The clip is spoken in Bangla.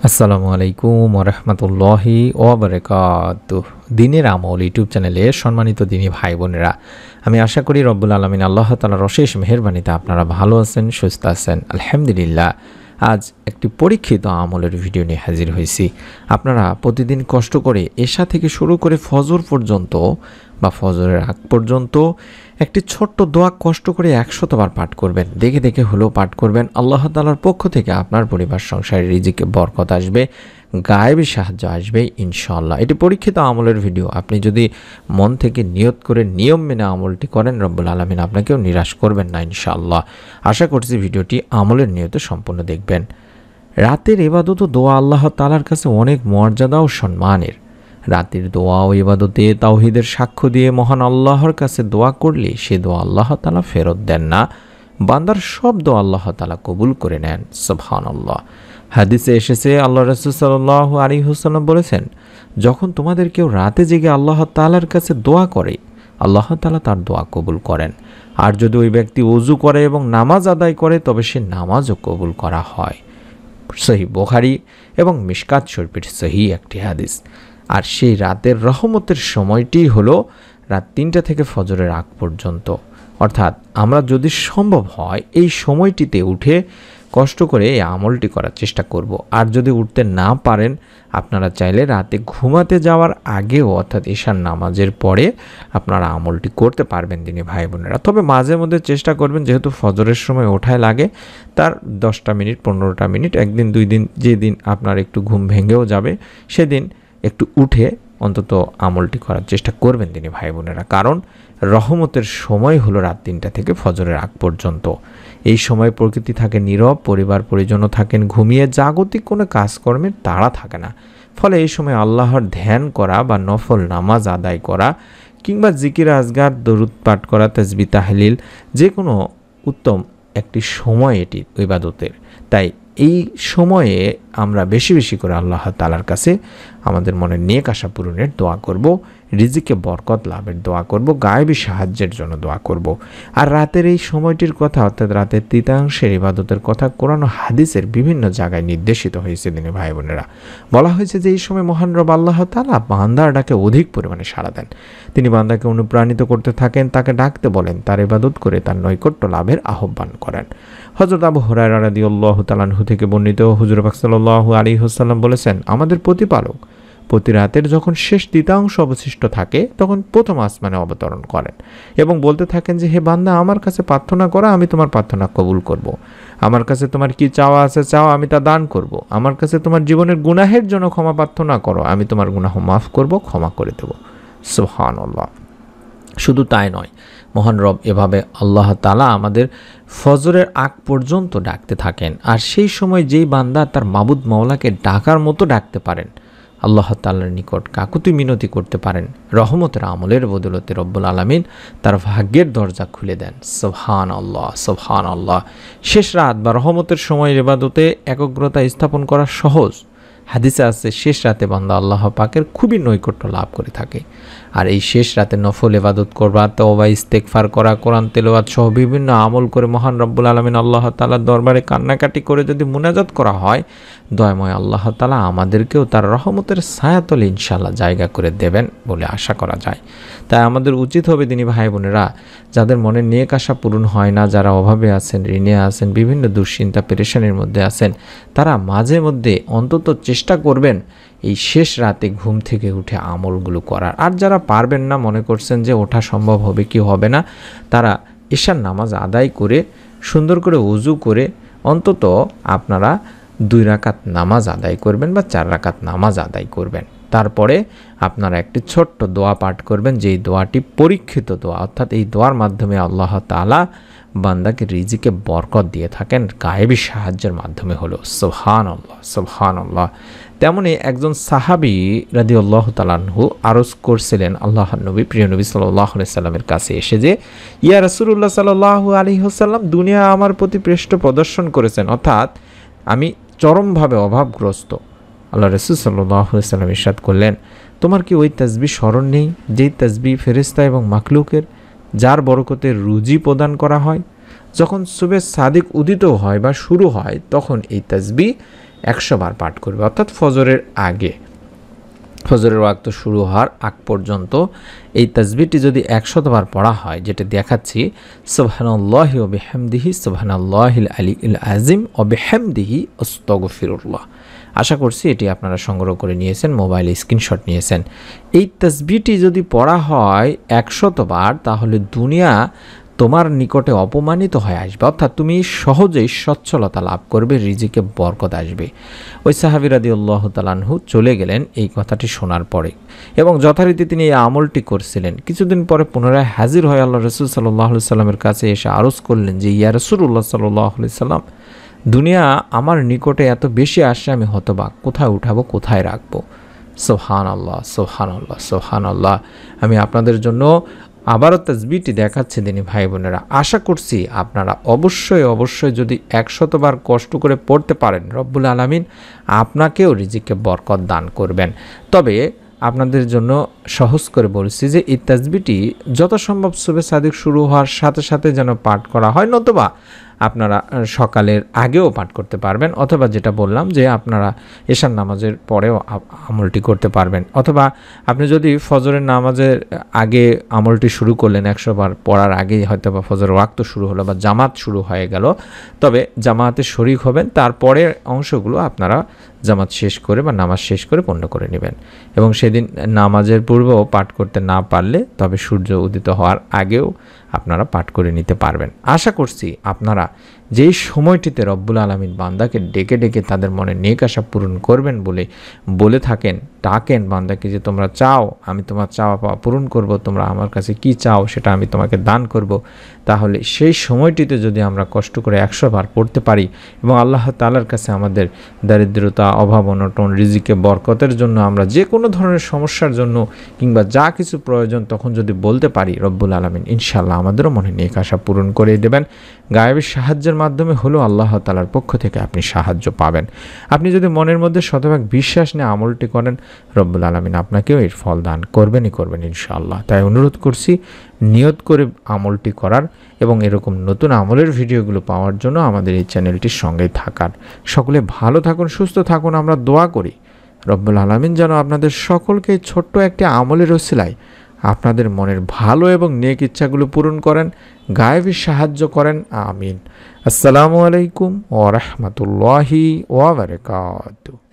আসসালামু আলাইকুম ওয়া রাহমাতুল্লাহি ওয়া বারাকাতুহু। দিনের আমল ইউটিউব চ্যানেলে সম্মানিত দিনী ভাই বোনেরা, আমি আশা করি রব্বুল আলামিন আল্লাহ তাআলার অশেষ মেহেরবানিতে আপনারা ভালো আছেন, সুস্থ আছেন। আলহামদুলিল্লাহ। আজ একটি পরীক্ষিত আমলের ভিডিও নিয়ে হাজির হয়েছি। আপনারা প্রতিদিন কষ্ট করে এশা থেকে শুরু করে ফজর পর্যন্ত বা ফজরের আগ পর্যন্ত একটি ছোট্ট দোয়া কষ্ট করে 100 বার পাঠ করবেন। দেখে দেখে হলেও পাঠ করবেন। আল্লাহ তাআলার পক্ষ থেকে আপনার পরিবার সংসারের রিজিকে বরকত আসবে, গায়েবী সাহায্য আসবে ইনশাআল্লাহ। এটি পরীক্ষিত আমলের ভিডিও। আপনি যদি মন থেকে নিয়ত করে নিয়ম মেনে আমলটি করেন, রব্বুল আলামিন আপনাকেও নিরাশ করবেন না ইনশাআল্লাহ। আশা করছি ভিডিওটি আমলের নিয়তে সম্পূর্ণ দেখবেন। রাতের ইবাদত ও দোয়া আল্লাহ তাআলার কাছে অনেক মর্যাদা ও সম্মানের। রাতের দোয়া ও ইবাদতে তাওহীদের সাক্ষ্য দিয়ে মহান আল্লাহর কাছে দোয়া করলে সে দোয়া আল্লাহ তাআলা ফেরত দেন না, বান্দার সব দোয়া আল্লাহ তাআলা কবুল করে নেন। সুবহানাল্লাহ। হাদিসে এসেছে, আল্লাহ রাসূল সাল্লাল্লাহু আলাইহি ওয়াসাল্লাম বলেছেন, যখন তোমাদের কেউ রাতে জেগে আল্লাহ তাআলার কাছে দোয়া করে, আল্লাহ তাআলা তার দোয়া কবুল করেন। আর যদি ওই ব্যক্তি ওযু করে এবং নামাজ আদায় করে, তবে সে নামাজও কবুল করা হয়। সহিহ বুখারী এবং মিশকাত শরীফের সহিহ একটি হাদিস। আর সেই রাতের রহমতের সময়টি হলো রাত 3টা থেকে ফজরের আগ পর্যন্ত। অর্থাৎ আমরা যদি সম্ভব হয় এই সময়টিতে উঠে কষ্ট করে এই আমলটি করার চেষ্টা করব। আর যদি উঠতে না পারেন, আপনারা চাইলে রাতে ঘুমাতে যাওয়ার আগেও অর্থাৎ ঈশার নামাজের পরে আপনারা আমলটি করতে পারবেন দিনী ভাই বোনেরা। তবে মাঝে মধ্যে চেষ্টা করবেন, যেহেতু ফজরের সময় ওঠায় লাগে, তার 10টা মিনিট 15টা মিনিট একদিন দুই দিন যেদিন আপনার একটু ঘুম ভেঙেও যাবে সেদিন একটু উঠে অন্তত আমলটি করার চেষ্টা করবেন দিনী ভাই বোনেরা। কারণ রহমতের সময় হলো রাত 3টা থেকে ফজরের আগ পর্যন্ত। এই সময় প্রকৃতি থাকে নীরব, পরিবার পরিজনও থাকেন ঘুমিয়ে, জাগতিক কোনো কাজকর্মের তাড়া থাকে না। ফলে এই সময় আল্লাহর ধ্যান করা বা নফল নামাজ আদায় করা কিংবা জিকির আজগার দরুদ পাঠ করা, তাসবিহ তাহলিল যে কোনো উত্তম একটি সময় এটি ইবাদতের। তাই এই সময়ে আমরা বেশি বেশি করে আল্লাহ তাআলার কাছে আমাদের মনের নেক আশা পূরণের দোয়া করব, রিজিকে বরকত লাভের দোয়া করব, গায়েবী সাহায্যের জন্য দোয়া করব। আর রাতের এই সময়টির কথা অর্থাৎ রাতের তৃতীয়াংশের ইবাদতের কথা কোরআন ও হাদিসের বিভিন্ন জায়গায় নির্দেশিত হয়েছে দিনী ভাই বোনেরা। বলা হয়েছে যে এই সময় মহান রব আল্লাহ তাআলা বান্দার ডাকে অধিক পরিমাণে সাড়া দেন। তিনি বান্দাকে অনুপ্রাণিত করতে থাকেন, তাকে ডাকতে বলেন, তার ইবাদত করে তার নৈকট্য লাভের আহ্বান করেন। হযরত আবু হুরায়রা রাদিয়াল্লাহু তাআলা আনহু থেকে বর্ণিত, হুজুর পাক সাল্লাল্লাহু আলাইহি ওয়াসাল্লাম বলেছেন, আমাদের প্রতিপালক প্রতি রাতের যখন শেষ তৃতীয়াংশ অবশিষ্ট থাকে তখন প্রথম আসমানে অবতরণ করেন এবং বলতে থাকেন যে, হে বান্দা, আমার কাছে প্রার্থনা করো, আমি তোমার প্রার্থনা কবুল করব। আমার কাছে তোমার কি চাওয়া আছে চাও, আমি তা দান করব। আমার কাছে তোমার জীবনের গুনাহের জন্য ক্ষমা প্রার্থনা করো, আমি তোমার গুনাহ মাফ করব, ক্ষমা করে দেব। সুবহানাল্লাহ। শুধু তাই নয়, মহান রব এভাবে আল্লাহ তাআলা আমাদের ফজরের আগ পর্যন্ত ডাকতে থাকেন। আর সেই সময় যেই বান্দা তার মাবুদ মাওলাকে ডাকার মতো ডাকতে পারেন, আল্লাহ তাআলার নিকট কাকুতি মিনতি করতে পারেন, রহমতের আমলের বদৌলতে রব্বুল আলামিন তার ভাগ্যের দরজা খুলে দেন। সুবহানাল্লাহ, সুবহানাল্লাহ। শেষ রাত বা রহমতের সময়ের ইবাদতে একাগ্রতা স্থাপন করা সহজ। হাদিসে আছে, শেষ রাতে বান্দা আল্লাহ পাকের খুবই নৈকট্য লাভ করে থাকে। আর এই শেষ রাতে নফল ইবাদত করবা, তওবা ইস্তেগফার করা, কোরআন তেলাওয়াত সহ বিভিন্ন আমল করে মহান রব্বুল আলামিন আল্লাহ তাআলার দরবারে কান্নাকাটি করে যদি মুনাজাত করা হয়, দয়াময় আল্লাহ তাআলা আমাদেরকেও তার রহমতের ছায়াতলে ইনশাআল্লাহ জায়গা করে দেবেন বলে আশা করা যায়। তাই আমাদের উচিত হবে দিনী ভাই বোনেরা, যাদের মনে নেক আশা পূরণ হয় না, যারা অভাবে আছেন, ঋণে আছেন, বিভিন্ন দুশ্চিন্তা পেরেশানির মধ্যে আছেন, তারা মাঝে মধ্যে অন্তত চেষ্টা করবেন এই শেষ রাতে ঘুম থেকে উঠে আমলগুলো করার। আর যারা পারবেন না, মনে করছেন যে ওঠা সম্ভব হবে কি হবে না, তারা ঈশার নামাজ আদায় করে সুন্দর করে ওযু করে অন্তত আপনারা 2 রাকাত নামাজ আদায় করবেন বা 4 রাকাত নামাজ আদায় করবেন। তারপরে আপনারা একটি ছোট্ট দোয়া পাঠ করবেন, যেই দোয়াটি পরীক্ষিত দোয়া, অর্থাৎ এই দোয়ার মাধ্যমে আল্লাহ তাআলা বান্দাকে রিজিকে বরকত দিয়ে থাকেন, গায়েবী সাহায্যের মাধ্যমে হলো। সুবহানাল্লাহ, সুবহানাল্লাহ। তেমনি একজন সাহাবী রাদিয়াল্লাহু তাআলা আনহু আরজ করছিলেন আল্লাহর নবী, প্রিয় নবী সাল্লাল্লাহু আলাইহি সাল্লামের কাছে এসে যে, ইয়া রাসূলুল্লাহ সাল্লাল্লাহু আলাইহি ওয়াসাল্লাম, দুনিয়া আমার প্রতি পৃষ্ঠ প্রদর্শন করেছেন, অর্থাৎ আমি চরমভাবে অভাবগ্রস্ত। আল্লাহ রাসূল সাল্লাল্লাহু আলাইহি ওয়াসাল্লাম ইরশাদ করলেন, তোমার কি ওই তাসবিহ স্মরণ নেই যেই তাসবিহ ফেরেশতা এবং মাখলুকের, যার বরকতে রুজি প্রদান করা হয়? যখন সুবহে সাদিক উদিত হয় বা শুরু হয়, তখন এই তাসবিহ 100 বার পাঠ করবে, অর্থাৎ ফজরের আগে, ফজরের ওয়াক্ত শুরু হওয়ার আগ পর্যন্ত এই তাসবিহটি যদি 100 বার পড়া হয়, যেটা দেখাচ্ছি, সুবহানাল্লাহি ওয়া বিহামদিহি সুবহানাল্লাহিল আলিয়্যিল আযীম ওয়া বিহামদিহি আস্তাগফিরুল্লাহ। আশা করছি এটি আপনারা সংগ্রহ করে নিয়েছেন, মোবাইলে স্ক্রিনশট নিয়েছেন। এই তাসবিহটি যদি পড়া হয় 100 বার, তাহলে দুনিয়া তোমার নিকটে অপমানিত হয়ে আসবে, অর্থাৎ তুমি সহজেই সচ্ছলতা লাভ করবে, রিজিকে বরকত আসবে। ওই সাহাবী রাদিয়াল্লাহু তাআলা আনহু চলে গেলেন এই কথাটি শোনার পরে, এবং যথারীতি তিনি এই আমলটি করছিলেন। কিছুদিন পরে পুনরায় হাজির হয়ে আল্লাহ রাসূল সাল্লাল্লাহু আলাইহি সাল্লামের কাছে এসে আরজ করলেন যে, ইয়া রাসূলুল্লাহ সাল্লাল্লাহু আলাইহি সাল্লাম, দুনিয়া আমার নিকটে এত বেশি আসে, আমি হতবাক, কোথায় উঠাবো, কোথায় রাখবো। সুবহানাল্লাহ, সুবহানাল্লাহ, সুবহানাল্লাহ। আমি আপনাদের জন্য আবারও তাসবিহটি দেখাচ্ছি দিনী ভাই বোনেরা। আশা করছি আপনারা অবশ্যই যদি 100 বার কষ্ট করে পড়তে পারেন, রব্বুল আলামিন আপনাকেও রিজিকে বরকত দান করবেন। তবে আপনাদের জন্য সহজ করে বলছি যে এই তাসবিহটি যত সম্ভব সুবহে সাদিক শুরু হওয়ার সাথে সাথে যেন পাঠ করা হয়, নতুবা আপনারা সকালের আগেও পাঠ করতে পারবেন, অথবা যেটা বললাম যে আপনারা এশার নামাজের পরেও আমলটি করতে পারবেন, অথবা আপনি যদি ফজরের নামাজের আগে আমলটি শুরু করলেন, 100 বার পড়ার আগেই হয়তো বা ফজরের ওয়াক্ত শুরু হলো বা জামাত শুরু হয়ে গেল, তবে জামাতে শরীক হবেন, তারপরের অংশগুলো আপনারা জামাত শেষ করে বা নামাজ শেষ করে পূর্ণ করে নেবেন। এবং সেদিন নামাজের পূর্বেও পাঠ করতে না পারলে তবে সূর্য উদিত হওয়ার আগেও আপনারা পাঠ করে নিতে পারবেন। আশা করছি আপনারা যেই সময়টিতে রব্বুল আলামিন বান্দাকে ডেকে ডেকে তাদের মনে নেক আশা পূরণ করবেন বলে থাকেন, ডাকেন বান্দাকে যে তোমরা চাও, আমি তোমার চাওয়া পাওয়া পূরণ করব, তোমরা আমার কাছে কি চাও সেটা আমি তোমাকে দান করব, তাহলে সেই সময়টিতে যদি আমরা কষ্ট করে 100 বার পড়তে পারি এবং আল্লাহ তাআলার কাছে আমাদের দারিদ্রতা, অভাব অনটন, রিজিকে বরকতের জন্য, আমরা যে কোনো ধরনের সমস্যার জন্য কিংবা যা কিছু প্রয়োজন তখন যদি বলতে পারি, রব্বুল আলামিন ইনশাআল্লাহ আমাদেরও মনে নেক আশা পূরণ করে দেবেন। গায়েবী সাহায্যের মাধ্যমে হলেও আল্লাহ তাআলার পক্ষ থেকে আপনি সাহায্য পাবেন। আপনি যদি মনের মধ্যে শতভাগ বিশ্বাস নিয়ে আমলটি করেন, রব্বুল আলামিন আপনাকেও এর ফল দান করবেন ইনশাআল্লাহ। তাই অনুরোধ করছি নিয়ত করে আমলটি করার এবং এরকম নতুন আমলের ভিডিওগুলো পাওয়ার জন্য আমাদের এই চ্যানেলটির সঙ্গেই থাকার। সকলে ভালো থাকুন, সুস্থ থাকুন, আমরা দোয়া করি রব্বুল আলামিন যেন আপনাদের সকলকে ছোট্ট একটি আমলের ওসিলায় আপনাদের মনের ভালো এবং নেক ইচ্ছাগুলো পূরণ করেন, গায়েবী সাহায্য করেন। আমিন। আসসালামু আলাইকুম ওয়া রাহমাতুল্লাহি ওয়া বারাকাতুহু।